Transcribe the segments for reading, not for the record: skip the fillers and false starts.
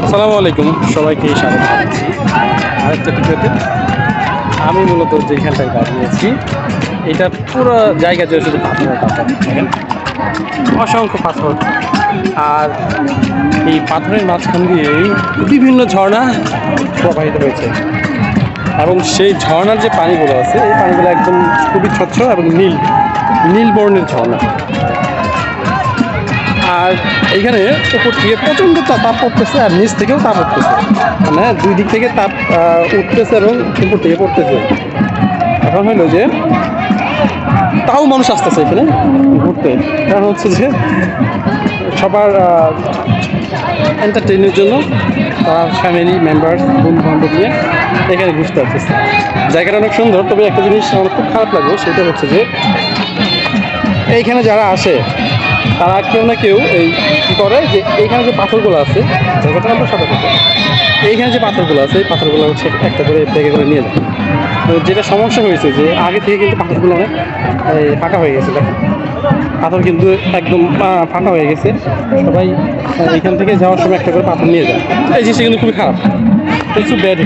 আসসালামু আলাইকুম, সবাইকে স্বাগত জানাচ্ছি আরেকটা ভিডিওতে। আমি মূলত যেখানটায় দাঁড়িয়েছি এটা পুরো জায়গা জুড়ে শুধু পাথরের পাথর, দেখেন অসংখ্য পাথর। আর এই পাথরের মাঝখান দিয়েই বিভিন্ন ঝর্ণা প্রবাহিত হয়েছে এবং সেই ঝর্ণার যে পানিগুলো আছে এই পানিগুলো একদম খুবই স্বচ্ছ এবং নীল বর্ণের ঝর্ণা। আর এইখানে উপর থেকে প্রচণ্ড তাপ পড়তেছে আর নিচ থেকেও তাপ উঠতেছে, মানে দুই দিক থেকে তাপ উঠতেছে এবং উপর থেকে পড়তেছে। এখন হলো যে তাও মানুষ আসতেছে এখানে ঘুরতে, কারণ হচ্ছে যে সবার এন্টারটেইনের জন্য তার ফ্যামিলি মেম্বার বন্ধু বান্ধব নিয়ে এখানে ঘুরতে আসতেছে। জায়গাটা অনেক সুন্দর, তবে একটা জিনিস আমার খুব খারাপ লাগলো, সেটা হচ্ছে যে এইখানে যারা আসে তারা কেউ না কেউ এই কী করে যে এইখানে যে পাথরগুলো আছে, জায়গাটা আমরা সাথে থাকে, এইখানে যে পাথরগুলো আছে এই পাথরগুলো হচ্ছে একটা করে ব্যাগে করে নিয়ে যায়। তো যেটা সমস্যা হয়েছে যে আগে থেকে কিন্তু পাথরগুলো অনেক ফাঁকা হয়ে গেছে, দেখেন পাথর কিন্তু একদম ফাঁকা হয়ে গেছে। সবাই এইখান থেকে যাওয়ার সময় একটা করে পাথর নিয়ে যায়, এই জিনিসটা কিন্তু খুবই খারাপ, একটু ব্যাড।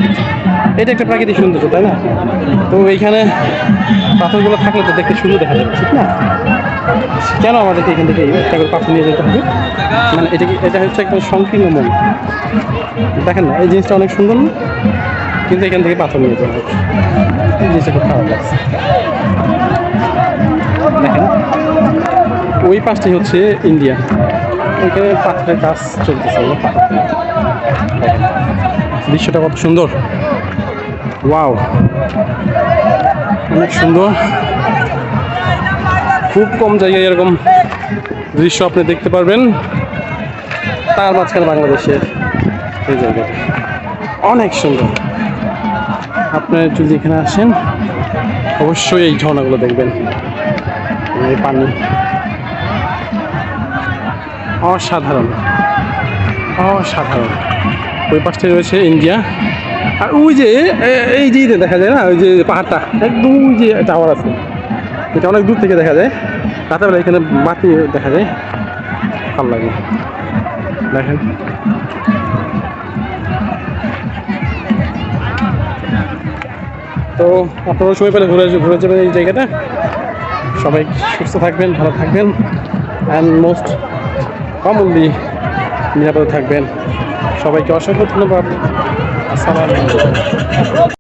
এটা একটা প্রাকৃতিক সৌন্দর্য, তাই না? তো এইখানে পাথরগুলো থাকলে তো দেখতে সুন্দর দেখা যাবে, ঠিক না? কেন আমাদেরকে এখান থেকে একটা করে পাথর নিয়ে যেতে হবে? মানে এটা হচ্ছে একটা সংকীর্ণ মন, দেখেন না এই জিনিসটা অনেক সুন্দর না, কিন্তু এখান থেকে পাথর নিয়ে যেতে হবে, এই জিনিসটা খুব খারাপ লাগছে। দেখেন ওই পাশটাই হচ্ছে ইন্ডিয়া, ওইখানে পাথরের কাজ চলতেছে, দৃশ্যটা কত সুন্দর, ওয়াও অনেক সুন্দর। খুব কম জায়গায় এরকম দৃশ্য আপনি দেখতে পারবেন, তার মাঝখানে বাংলাদেশের এই জায়গাটা অনেক সুন্দর। আপনি যদি এখানে আসেন অবশ্যই এই ঝর্ণাগুলো দেখবেন, এই পানি অসাধারণ অসাধারণ। ওই পাশটায় রয়েছে ইন্ডিয়া, আর ওই যে এই যে দেখা যায় না, ওই যে পাহাড়টা একদম ওই যে টাওয়ার আছে, এটা অনেক দূর থেকে দেখা যায়, রাতেরবেলা এখানে বাতি দেখা যায়, ভালো লাগে দেখেন। তো আপনারা সময় পেলে ঘুরে যাবেন এই জায়গাটা। সবাই সুস্থ থাকবেন, ভালো থাকবেন, অ্যান্ড মোস্ট কমনলি নিরাপদে থাকবেন। সবাইকে অসংখ্য ধন্যবাদ। আসসালামু আলাইকুম।